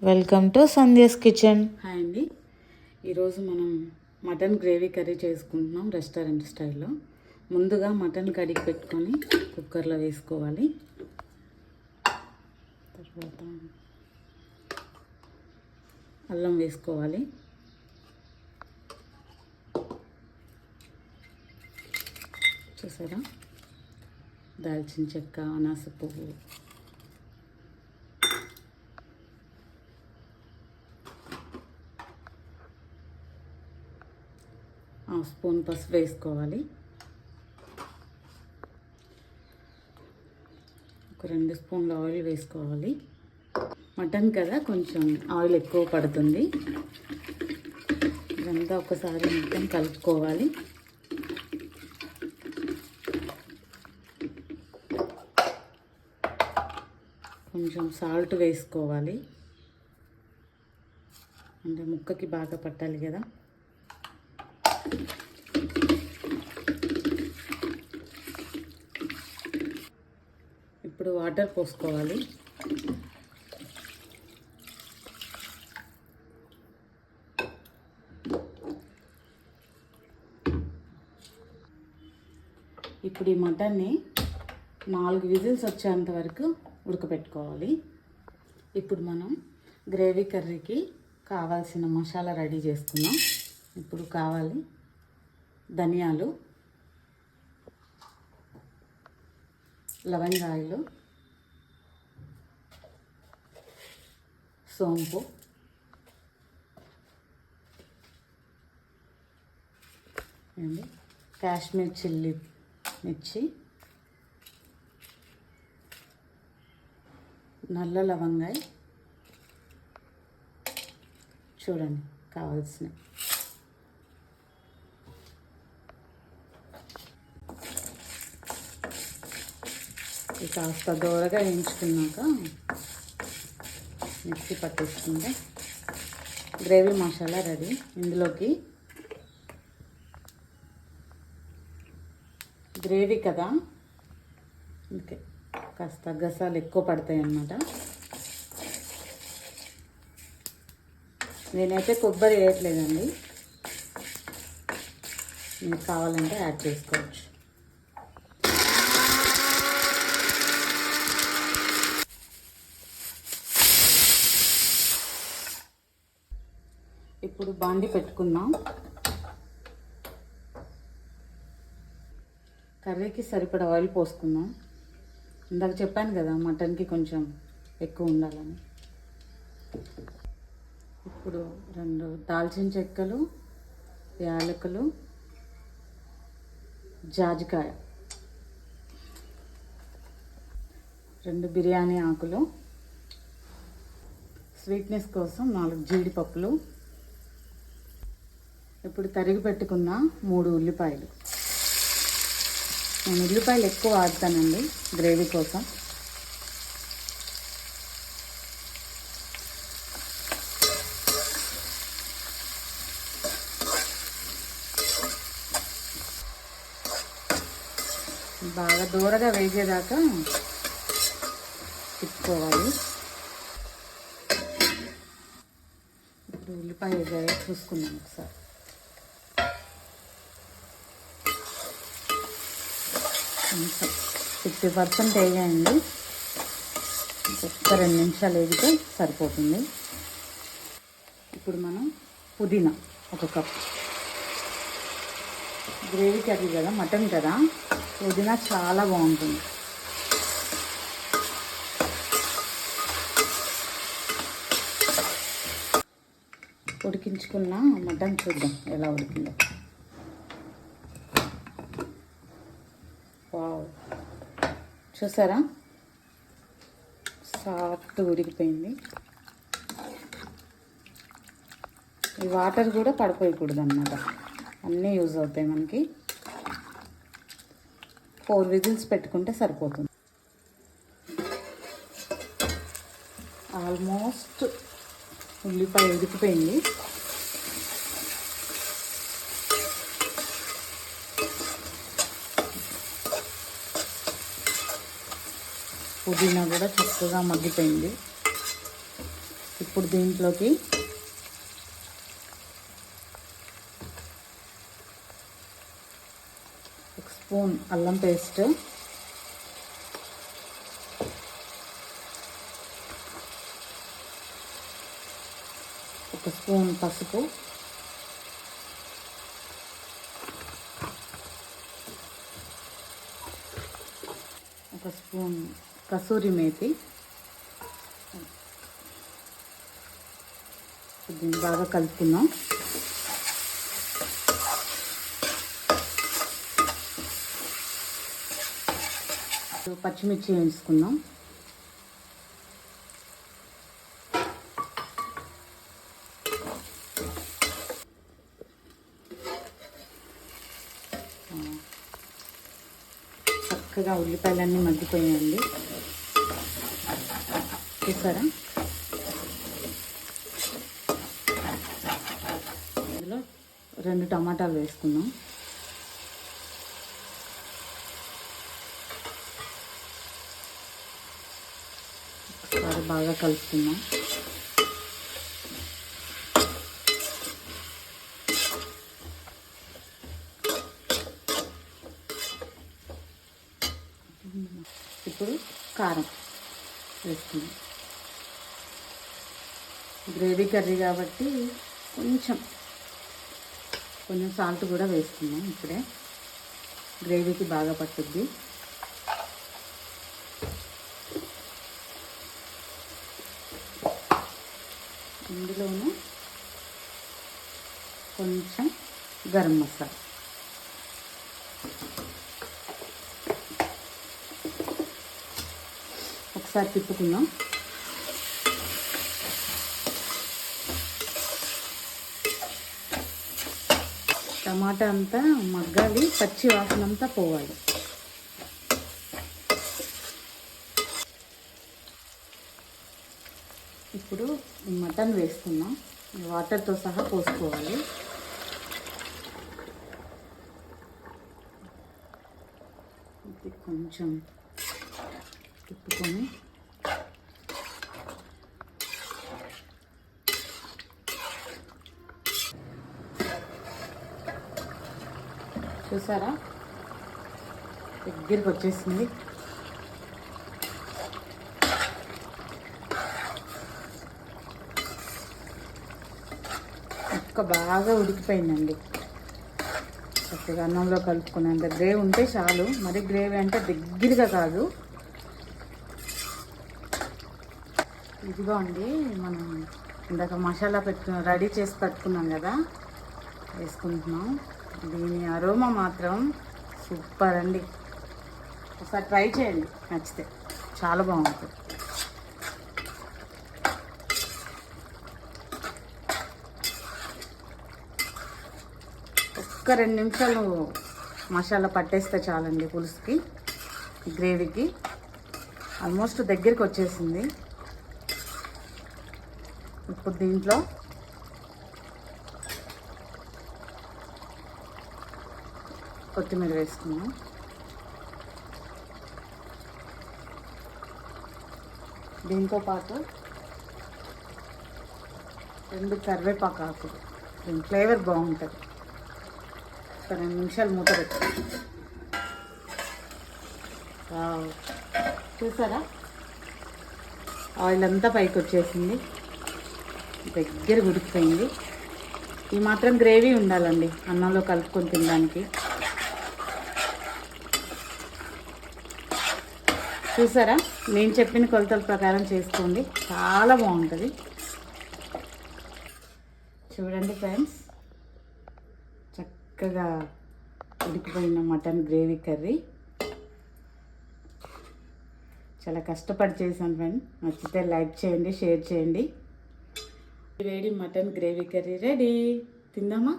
Welcome to Sandhya's kitchen. Hi అండి. ఈరోజు మనం మటన్ గ్రేవీ కర్రీ చేసుకుంటున్నాం రెస్టారెంట్ స్టైల్లో. ముందుగా మటన్ కడిగి పెట్టుకొని కుక్కర్లో వేసుకోవాలి. తర్వాత అల్లం వేసుకోవాలి. చూసారా, దాల్చిన చెక్క, అనాస పువ్వు, హాఫ్ స్పూన్ పసుపు వేసుకోవాలి. ఒక 2 స్పూన్ల ఆయిల్ వేసుకోవాలి. మటన్ కదా, కొంచెం ఆయిల్ ఎక్కువ పడుతుంది. ఇదంతా ఒకసారి మొత్తం కలుపుకోవాలి. కొంచెం సాల్ట్ వేసుకోవాలి, అంటే ముక్కకి బాగా పట్టాలి కదా. ఇప్పుడు వాటర్ పోసుకోవాలి. ఇప్పుడు ఈ మటన్ని 4 విజిల్స్ వచ్చేంత వరకు ఉడకబెట్టుకోవాలి. ఇప్పుడు మనం గ్రేవీ కర్రీకి కావాల్సిన మసాలా రెడీ చేసుకుందాం. ఇప్పుడు కావాలి ధనియాలు, లవంగాయలు, సోంపు, అండి కాశ్మీర్ చిల్లీ మిర్చి, నల్ల లవంగాయ, చూడండి కావాల్సిన. కాస్త దూరగా వేయించుకున్నాక మిక్సీ పట్టేసుకుంటే గ్రేవీ మసాలా రెడీ. ఇందులోకి గ్రేవీ కదా, ఓకే, కాస్త గసాలు ఎక్కువ పడతాయి అన్నమాట. నేనైతే కొబ్బరి వేయట్లేదండి, మీకు కావాలంటే యాడ్ చేసుకోవచ్చు. ఇప్పుడు బాండి పెట్టుకుందాం. కర్రీకి సరిపడా ఆయిల్ పోసుకుందాం. ఇందాక చెప్పాను కదా మటన్కి కొంచెం ఎక్కువ ఉండాలని. ఇప్పుడు 2 దాల్చిన చెక్కలు, యాలకులు, జాజికాయ, 2 బిర్యానీ ఆకులు, స్వీట్నెస్ కోసం 4 జీడిపప్పులు, ఇప్పుడు తరిగి పెట్టుకున్న 3 ఉల్లిపాయలు. నేను ఉల్లిపాయలు ఎక్కువ వాడతానండి గ్రేవీ కోసం. బాగా దూరగా వేగేదాకా తిప్పుకోవాలి. ఇప్పుడు ఉల్లిపాయ వేగాయో చూసుకుందాం ఒకసారి. కొంచెం 50% వేయండి, ఒక్క 2 నిమిషాలు వేగితే సరిపోతుంది. ఇప్పుడు మనం పుదీనా 1 కప్. గ్రేవీ కర్రీ కదా, మటన్ కదా, పుదీనా చాలా బాగుంటుంది. ఉడికించుకున్న మటన్ చూద్దాం ఎలా ఉడికిందో. వావ్, చూసారా, సాఫ్ట్ ఉడికిపోయింది. ఈ వాటర్ కూడా పడిపోయకూడదు అన్నమాట, అన్నీ యూజ్ అవుతాయి మనకి. 4 విజిల్స్ పెట్టుకుంటే సరిపోతుంది. ఆల్మోస్ట్ ఉల్లిపాయ ఉడికిపోయింది. పుదీనా కూడా చక్కగా మగ్గిపోయింది. ఇప్పుడు దీంట్లోకి ఒక స్పూన్ అల్లం పేస్ట్, ఒక స్పూన్ పసుపు, ఒక స్పూన్ కసూరి మేతి, దీన్ని బాగా కలుపుకుందాం. పచ్చిమిర్చి వేసుకుందాం. చక్కగా ఉల్లిపాయలన్నీ మగ్గిపోయాయండి, చూసారా? ఇందులో 2 టమాటాలు వేసుకుందాం. ఒకసారి బాగా కలుపుకుందాం. ఇప్పుడు కారం వేసుకుందాం. గ్రేవీ కర్రీ కాబట్టి కొంచెం సాల్ట్ కూడా వేసుకుందాం. ఇప్పుడే గ్రేవీకి బాగా పట్టుద్ది. ఇందులోనే కొంచెం గరం మసాలా, ఒకసారి తిప్పుకుందాం. టమాటా అంతా మగ్గాలి, పచ్చి వాసన అంతా పోవాలి. ఇప్పుడు మటన్ వేసుకుందాం. వాటర్తో సహా పోసుకోవాలి. ఇది కొంచెం తిప్పుకొని చూసారా, దగ్గరికి వచ్చేసింది. బాగా ఉడికిపోయిందండి. చక్కగా అన్నంలో కలుపుకునేంత గ్రేవీ ఉంటే చాలు. మరి గ్రేవీ అంటే దగ్గరగా కాదు. ఇదిగో అండి, మనం ఇందాక మసాలా రెడీ చేసి పెట్టుకున్నాం కదా, వేసుకుంటున్నాం. దీని అరోమా మాత్రం సూపర్ అండి. ఒకసారి ట్రై చేయండి, నచ్చితే చాలా బాగుంటుంది. ఒక్క 2 నిమిషాలు మసాలా పట్టేస్తే చాలండి పులుసుకి, గ్రేవీకి. ఆల్మోస్ట్ దగ్గరికి వచ్చేసింది. ఇప్పుడు దీంట్లో కొత్తిమీర వేసుకుందాం. దీంతో పాటు 2 కరివేపాకు ఆకులు, దీని ఫ్లేవర్ బాగుంటుంది. ఒక 2 నిమిషాలు మూత పెట్టి చూసారా, ఆయిల్ అంతా పైకి వచ్చేసింది, దగ్గర ఉడికిపోయింది. ఈ మాత్రం గ్రేవీ ఉండాలండి అన్నంలో కలుపుకొని తినడానికి. చూసారా, నేను చెప్పిన కొలతల ప్రకారం చేసుకోండి, చాలా బాగుంటుంది. చూడండి ఫ్రెండ్స్, చక్కగా ఉడికిపోయిన మటన్ గ్రేవీ కర్రీ. చాలా కష్టపడి చేశాను ఫ్రెండ్. నచ్చితే లైక్ చేయండి, షేర్ చేయండి. వేడి మటన్ గ్రేవీ కర్రీ రెడీ. తిందామా?